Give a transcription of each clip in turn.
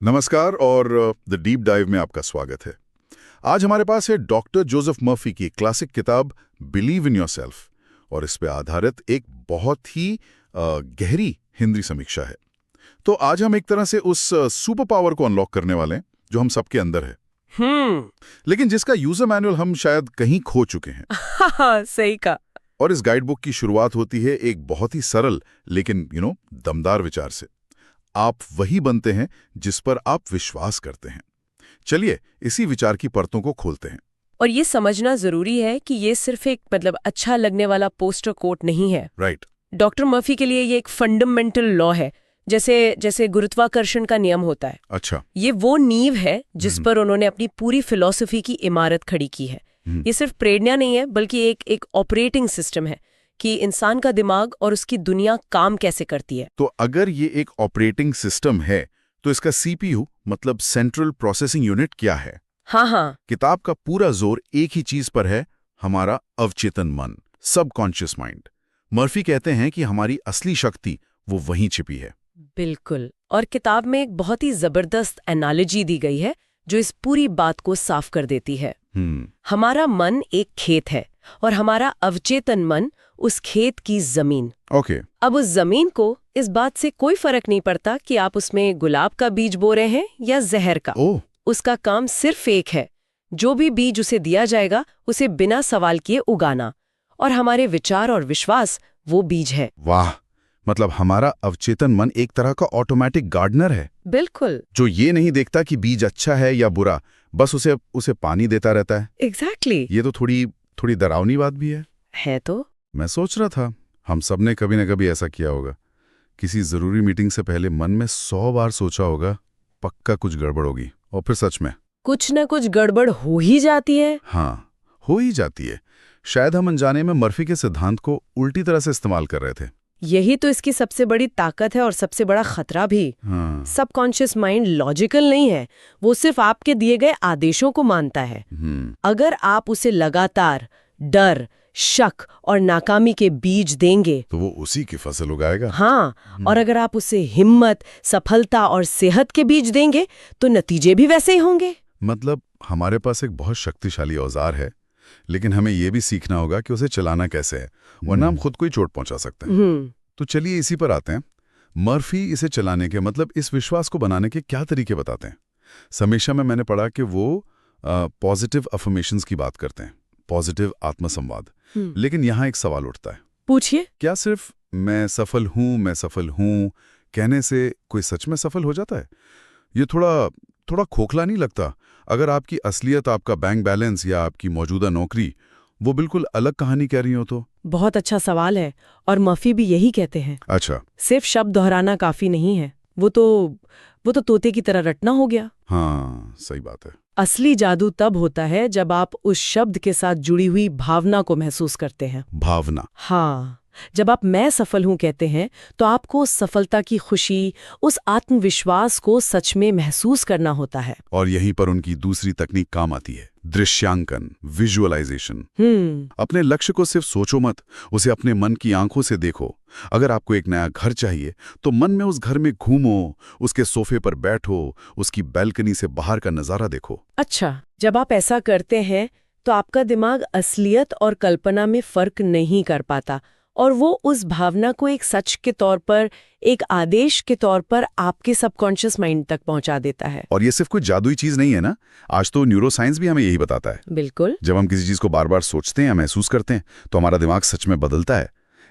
नमस्कार और the deep dive में आपका स्वागत है। आज हमारे पास है डॉक्टर जोसेफ मर्फी की क्लासिक किताब बिलीव इन योरसेल्फ और इस पे आधारित एक बहुत ही गहरी हिंदी समीक्षा है। तो आज हम एक तरह से उस सुपर पावर को अनलॉक करने वाले हैं जो हम सबके अंदर है। लेकिन जिसका यूजर मैनुअल हम शायद कहीं खो चुके हैं। सही कहा। और इस गाइड बुक की शुरुआत होती है एक बहुत ही सरल लेकिन दमदार विचार से। आप वही बनते हैं जिस पर आप विश्वास करते हैं। चलिए इसी विचार की परतों को खोलते हैं। और ये समझना जरूरी है कि ये सिर्फ एक अच्छा लगने वाला पोस्टर कोट नहीं है। राइट। डॉक्टर मर्फी के लिए ये एक फंडामेंटल लॉ है, जैसे गुरुत्वाकर्षण का नियम होता है। अच्छा। ये वो नींव है जिस पर उन्होंने अपनी पूरी फिलॉसफी की इमारत खड़ी की है। ये सिर्फ प्रेरणा नहीं है बल्कि एक ऑपरेटिंग सिस्टम है कि इंसान का दिमाग और उसकी दुनिया काम कैसे करती है। तो अगर ये एक ऑपरेटिंग सिस्टम है तो इसका सीपीयू मतलब सेंट्रल प्रोसेसिंग यूनिट क्या है? हाँ। किताब का पूरा जोर एक ही चीज पर है, हमारा अवचेतन मन, सबकॉन्शियस माइंड। मर्फी कहते हैं कि हमारी असली शक्ति वो वहीं छिपी है। बिल्कुल। और किताब में एक बहुत ही जबरदस्त एनालॉजी दी गई है जो इस पूरी बात को साफ कर देती है। हमारा मन एक खेत है और हमारा अवचेतन मन उस खेत की जमीन। ओके। अब उस जमीन को इस बात से कोई फर्क नहीं पड़ता कि आप उसमें गुलाब का बीज बो रहे हैं या जहर का। उसका काम सिर्फ एक है, जो भी बीज उसे दिया जाएगा उसे बिना सवाल किए उगाना। और हमारे विचार और विश्वास वो बीज है। वाह, मतलब हमारा अवचेतन मन एक तरह का ऑटोमेटिक गार्डनर है। बिल्कुल। जो ये नहीं देखता कि बीज अच्छा है या बुरा, बस उसे पानी देता रहता है। एग्जैक्टली। ये तो थोड़ी डरावनी बात भी है तो मैं सोच रहा था हम सब ने कभी न कभी ऐसा किया होगा। किसी जरूरी मीटिंग से पहले मन में 100 बार सोचा होगा पक्का कुछ गड़बड़ होगी, और फिर सच में कुछ न कुछ गड़बड़ हो ही जाती है। हाँ, हो ही जाती है। शायद हम अनजाने में मर्फी के सिद्धांत को उल्टी तरह से इस्तेमाल कर रहे थे। यही तो इसकी सबसे बड़ी ताकत है और सबसे बड़ा खतरा भी। सबकॉन्शियस माइंड लॉजिकल नहीं है, वो सिर्फ आपके दिए गए आदेशों को मानता है। अगर आप उसे लगातार डर, शक और नाकामी के बीज देंगे तो वो उसी की फसल उगाएगा। हाँ, और अगर आप उसे हिम्मत, सफलता और सेहत के बीज देंगे तो नतीजे भी वैसे ही होंगे। मतलब हमारे पास एक बहुत शक्तिशाली औजार है, लेकिन हमें यह भी सीखना होगा कि उसे चलाना कैसे है, वरना हम खुद को ही चोट पहुंचा सकते हैं। तो चलिए इसी पर आते हैं। मर्फी इसे चलाने के मतलब इस विश्वास को बनाने के क्या तरीके बताते हैं। समीक्षा में मैंने पढ़ा कि वो पॉजिटिव अफर्मेशंस की बात करते हैं, पॉजिटिव आत्मसंवाद। लेकिन यहाँ एक सवाल उठता है। पूछिए। क्या सिर्फ मैं सफल हूं कहने से कोई सच में सफल हो जाता है? ये थोड़ा खोखला नहीं लगता? अगर आपकी असलियत, आपका बैंक बैलेंस या आपकी मौजूदा नौकरी वो बिल्कुल अलग कहानी कह रही हो तो? बहुत अच्छा सवाल है, और मर्फी भी यही कहते हैं। अच्छा। सिर्फ शब्द दोहराना काफी नहीं है, वो तो तोते की तरह रटना हो गया। हाँ, सही बात है। असली जादू तब होता है जब आप उस शब्द के साथ जुड़ी हुई भावना को महसूस करते हैं। भावना? हाँ, जब आप मैं सफल हूं कहते हैं तो आपको उस सफलता की खुशी, उस आत्मविश्वास को सच में महसूस करना होता है। और यहीं पर उनकी दूसरी तकनीक काम आती है, दृश्यांकन, विजुअलाइजेशन। अपने लक्ष्य को सिर्फ सोचो मत, उसे अपने मन की आंखों से देखो। अगर आपको एक नया घर चाहिए तो मन में उस घर में घूमो, उसके सोफे पर बैठो, उसकी बैल्कनी से बाहर का नजारा देखो। अच्छा, जब आप ऐसा करते हैं तो आपका दिमाग असलियत और कल्पना में फर्क नहीं कर पाता, और वो उस भावना को एक सच के तौर पर, एक आदेश के तौर पर आपके सबकॉन्शियस माइंड तक पहुंचा देता है। और ये सिर्फ कोई जादुई चीज नहीं है ना, आज तो न्यूरोसाइंस भी हमें यही बताता है। बिल्कुल। जब हम किसी चीज को बार बार सोचते हैं या महसूस करते हैं तो हमारा दिमाग सच में बदलता है।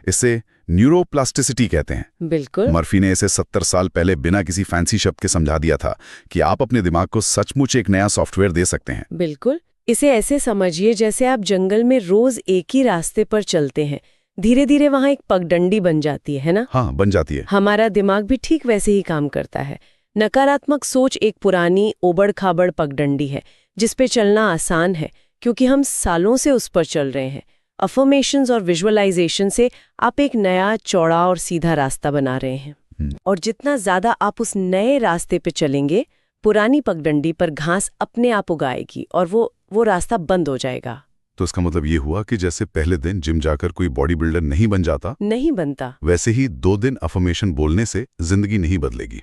इसे न्यूरोप्लास्टिसिटी कहते हैं। बिल्कुल। मर्फी ने इसे 70 साल पहले बिना किसी फैंसी शब्द के समझा दिया था कि आप अपने दिमाग को सचमुच एक नया सॉफ्टवेयर दे सकते हैं। बिल्कुल। इसे ऐसे समझिए जैसे आप जंगल में रोज एक ही रास्ते पर चलते हैं, धीरे धीरे वहां एक पगडंडी बन जाती है ना? हाँ, बन जाती है। हमारा दिमाग भी ठीक वैसे ही काम करता है। नकारात्मक सोच एक पुरानी ओबड़ खाबड़ पगडंडी है जिसपे चलना आसान है क्योंकि हम सालों से उस पर चल रहे हैं। अफर्मेशंस और विजुअलाइजेशन से आप एक नया, चौड़ा और सीधा रास्ता बना रहे हैं। और जितना ज्यादा आप उस नए रास्ते पे चलेंगे, पुरानी पगडंडी पर घास अपने आप उगाएगी और वो रास्ता बंद हो जाएगा। तो इसका मतलब ये हुआ कि जैसे पहले दिन जिम जाकर कोई बॉडी बिल्डर नहीं बन जाता, नहीं बनता। वैसे ही 2 दिन अफर्मेशन बोलने से जिंदगी नहीं बदलेगी।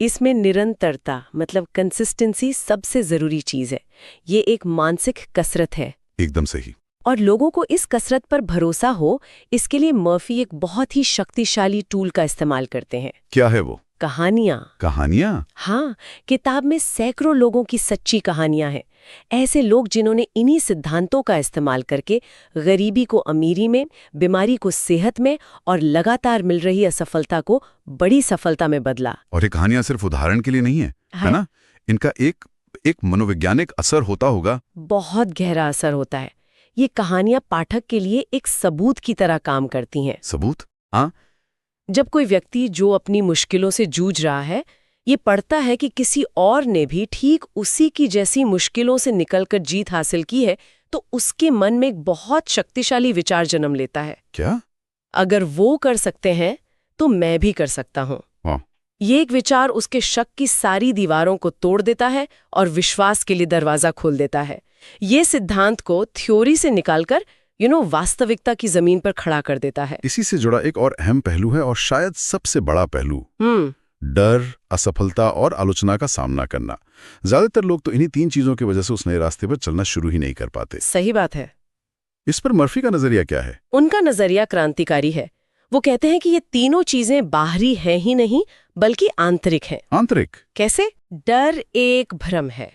इसमें निरंतरता मतलब कंसिस्टेंसी सबसे जरूरी चीज है। ये एक मानसिक कसरत है। एकदम सही। और लोगों को इस कसरत पर भरोसा हो, इसके लिए मर्फी एक बहुत ही शक्तिशाली टूल का इस्तेमाल करते हैं। क्या है वो? कहानियां। कहानियां? हाँ, किताब में सैकड़ों लोगों की सच्ची कहानियां हैं। ऐसे लोग जिन्होंने इन्हीं सिद्धांतों का इस्तेमाल करके गरीबी को अमीरी में, बीमारी को सेहत में और लगातार मिल रही असफलता को बड़ी सफलता में बदला। और ये कहानियां सिर्फ उदाहरण के लिए नहीं है ना? इनका एक मनोवैज्ञानिक असर होता होगा। बहुत गहरा असर होता है। ये कहानियां पाठक के लिए एक सबूत की तरह काम करती हैं। सबूत? हाँ। जब कोई व्यक्ति जो अपनी मुश्किलों से जूझ रहा है, ये पढ़ता है कि किसी और ने भी ठीक उसी की जैसी मुश्किलों से निकलकर जीत हासिल की है, तो उसके मन में एक बहुत शक्तिशाली विचार जन्म लेता है। क्या? अगर वो कर सकते हैं तो मैं भी कर सकता हूँ। ये एक विचार उसके शक की सारी दीवारों को तोड़ देता है और विश्वास के लिए दरवाजा खोल देता है। ये सिद्धांत को थ्योरी से निकालकर वास्तविकता की जमीन पर खड़ा कर देता है। इसी से जुड़ा एक और अहम पहलू है, और शायद सबसे बड़ा पहलू, डर, असफलता और आलोचना का सामना करना। ज्यादातर लोग तो इन्हीं 3 चीजों की वजह से उस नए रास्ते पर चलना शुरू ही नहीं कर पाते। सही बात है। इस पर मर्फी का नजरिया क्या है? उनका नजरिया क्रांतिकारी है। वो कहते हैं कि ये तीनों चीजें बाहरी हैं ही नहीं, बल्कि आंतरिक हैं। आंतरिक? कैसे? डर एक भ्रम है,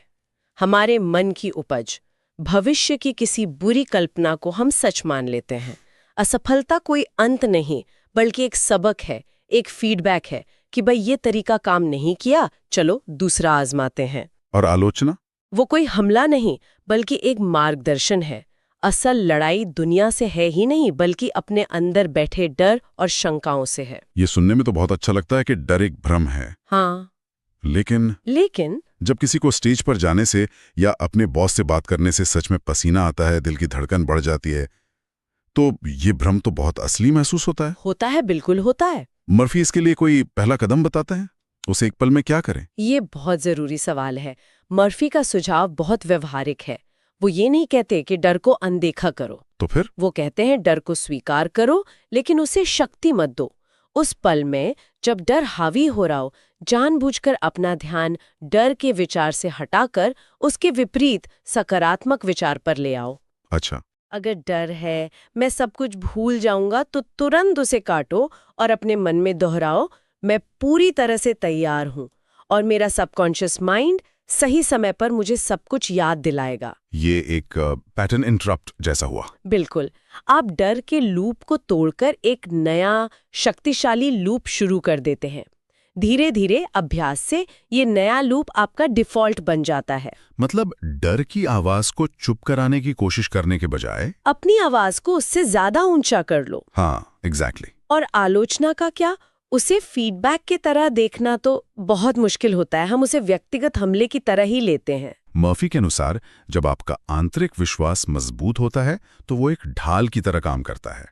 हमारे मन की उपज। भविष्य की किसी बुरी कल्पना को हम सच मान लेते हैं। असफलता कोई अंत नहीं, बल्कि एक सबक है, एक फीडबैक है कि भाई ये तरीका काम नहीं किया, चलो दूसरा आजमाते हैं। और आलोचना? वो कोई हमला नहीं, बल्कि एक मार्गदर्शन है। असल लड़ाई दुनिया से है ही नहीं, बल्कि अपने अंदर बैठे डर और शंकाओं से है। ये सुनने में तो बहुत अच्छा लगता है कि डर एक भ्रम है। हाँ, लेकिन जब किसी को स्टेज पर जाने से या अपने बॉस से बात करने से सच में पसीना आता है, दिल की धड़कन बढ़ जाती है, तो ये भ्रम तो बहुत असली महसूस होता है। होता है, बिल्कुल होता है। मर्फी इसके लिए कोई पहला कदम बताता है? उसे एक पल में क्या करें? ये बहुत जरूरी सवाल है। मर्फी का सुझाव बहुत व्यवहारिक है। वो ये नहीं कहते कि डर को अनदेखा करो। तो फिर? वो कहते हैं डर को स्वीकार करो, लेकिन उसे शक्ति मत दो। उस पल में जब डर हावी हो रहा हो, जानबूझकर अपना ध्यान डर के विचार से हटाकर उसके विपरीत सकारात्मक विचार पर ले आओ। अच्छा। अगर डर है मैं सब कुछ भूल जाऊंगा, तो तुरंत उसे काटो और अपने मन में दोहराओ, मैं पूरी तरह से तैयार हूं और मेरा सबकॉन्शियस माइंड सही समय पर मुझे सब कुछ याद दिलाएगा। ये एक पैटर्न इंटरप्ट जैसा हुआ। बिल्कुल। आप डर के लूप को तोड़कर एक नया शक्तिशाली लूप शुरू कर देते हैं। धीरे धीरे अभ्यास से ये नया लूप आपका डिफॉल्ट बन जाता है। मतलब डर की आवाज को चुप कराने की कोशिश करने के बजाय अपनी आवाज को उससे ज्यादा ऊंचा कर लो। हाँ, एग्जैक्टली। और आलोचना का क्या? उसे फीडबैक की तरह देखना तो बहुत मुश्किल होता है। हम उसे व्यक्तिगत हमले की तरह ही लेते हैं। मर्फी के अनुसार जब आपका आंतरिक विश्वास मजबूत होता है तो वो एक ढाल की तरह काम करता है।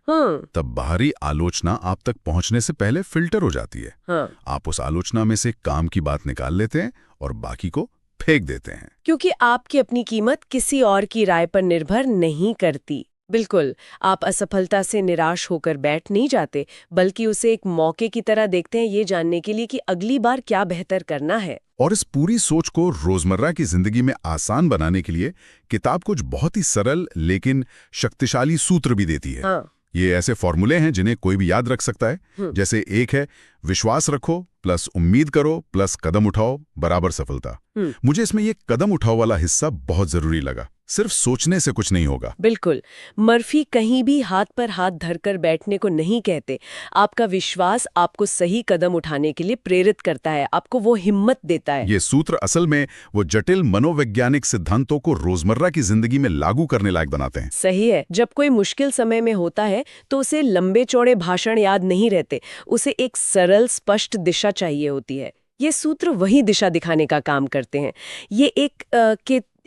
तब बाहरी आलोचना आप तक पहुंचने से पहले फिल्टर हो जाती है। आप उस आलोचना में से काम की बात निकाल लेते हैं और बाकी को फेंक देते हैं। क्योंकि आपकी अपनी कीमत किसी और की राय पर निर्भर नहीं करती। बिल्कुल, आप असफलता से निराश होकर बैठ नहीं जाते, बल्कि उसे एक मौके की तरह देखते हैं, ये जानने के लिए कि अगली बार क्या बेहतर करना है। और इस पूरी सोच को रोजमर्रा की जिंदगी में आसान बनाने के लिए किताब कुछ बहुत ही सरल लेकिन शक्तिशाली सूत्र भी देती है। ये ऐसे फॉर्मूले हैं जिन्हें कोई भी याद रख सकता है। जैसे एक है, विश्वास रखो प्लस उम्मीद करो प्लस कदम उठाओ बराबर सफलता। मुझे इसमें ये कदम उठाओ वाला हिस्सा बहुत जरूरी लगा। सिर्फ सोचने से कुछ नहीं होगा। बिल्कुल। मर्फी कहीं भी हाथ पर हाथ धरकर बैठने को नहीं कहते। आपका विश्वास आपको सही कदम उठाने के लिए प्रेरित करता है, आपको वो हिम्मत देता है। ये सूत्र असल में वो जटिल मनोवैज्ञानिक सिद्धांतों को रोजमर्रा की जिंदगी में लागू करने लायक बनाते हैं। सही है। जब कोई मुश्किल समय में होता है तो उसे लंबे चौड़े भाषण याद नहीं रहते, उसे एक सरल स्पष्ट दिशा चाहिए होती है। ये सूत्र वही दिशा दिखाने का काम करते हैं। ये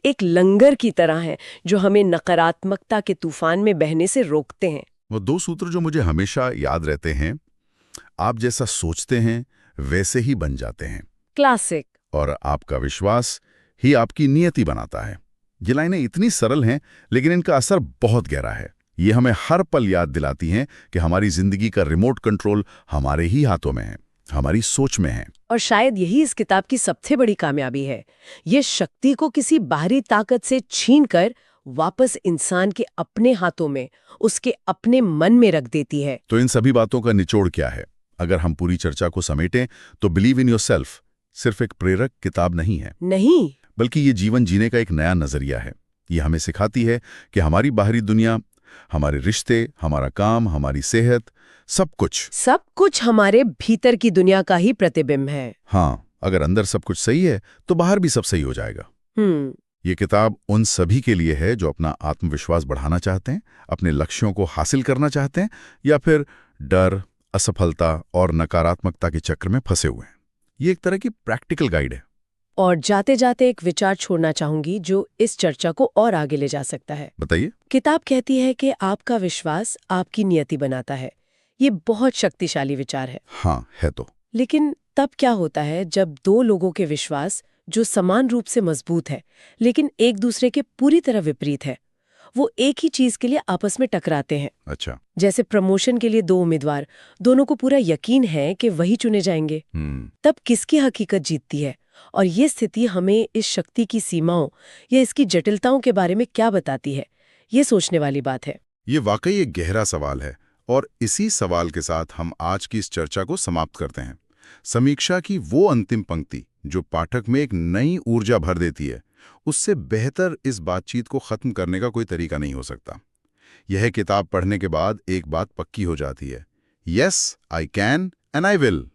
एक लंगर की तरह है जो हमें नकारात्मकता के तूफान में बहने से रोकते हैं। वो 2 सूत्र जो मुझे हमेशा याद रहते हैं, आप जैसा सोचते हैं वैसे ही बन जाते हैं। क्लासिक। और आपका विश्वास ही आपकी नियति बनाता है। ये लाइनें इतनी सरल हैं, लेकिन इनका असर बहुत गहरा है। ये हमें हर पल याद दिलाती हैं कि हमारी जिंदगी का रिमोट कंट्रोल हमारे ही हाथों में है, हमारी सोच में है। और शायद यही इस किताब की सबसे बड़ी कामयाबी है। ये शक्ति को किसी बाहरी ताकत से छीनकर वापस इंसान के अपने हाथों में, उसके अपने मन में रख देती है। तो इन सभी बातों का निचोड़ क्या है? अगर हम पूरी चर्चा को समेटें तो बिलीव इन योरसेल्फ सिर्फ एक प्रेरक किताब नहीं है, नहीं, बल्कि ये जीवन जीने का एक नया नजरिया है। ये हमें सिखाती है कि हमारी बाहरी दुनिया, हमारे रिश्ते, हमारा काम, हमारी सेहत, सब कुछ हमारे भीतर की दुनिया का ही प्रतिबिंब है। हाँ, अगर अंदर सब कुछ सही है तो बाहर भी सब सही हो जाएगा। ये किताब उन सभी के लिए है जो अपना आत्मविश्वास बढ़ाना चाहते हैं, अपने लक्ष्यों को हासिल करना चाहते हैं, या फिर डर, असफलता और नकारात्मकता के चक्र में फंसे हुए हैं। ये एक तरह की प्रैक्टिकल गाइड है। और जाते जाते एक विचार छोड़ना चाहूंगी जो इस चर्चा को और आगे ले जा सकता है। बताइए। किताब कहती है कि आपका विश्वास आपकी नियति बनाता है। ये बहुत शक्तिशाली विचार है। हाँ, है तो। लेकिन तब क्या होता है जब दो लोगों के विश्वास जो समान रूप से मजबूत है लेकिन एक दूसरे के पूरी तरह विपरीत है, वो एक ही चीज के लिए आपस में टकराते हैं। अच्छा। जैसे प्रमोशन के लिए दो उम्मीदवार, दोनों को पूरा यकीन है कि वही चुने जाएंगे। तब किसकी हकीकत जीतती है? और ये स्थिति हमें इस शक्ति की सीमाओं या इसकी जटिलताओं के बारे में क्या बताती है? ये सोचने वाली बात है। ये वाकई एक गहरा सवाल है, और इसी सवाल के साथ हम आज की इस चर्चा को समाप्त करते हैं। समीक्षा की वो अंतिम पंक्ति जो पाठक में एक नई ऊर्जा भर देती है, उससे बेहतर इस बातचीत को खत्म करने का कोई तरीका नहीं हो सकता। यह किताब पढ़ने के बाद एक बात पक्की हो जाती है, yes I can and I will.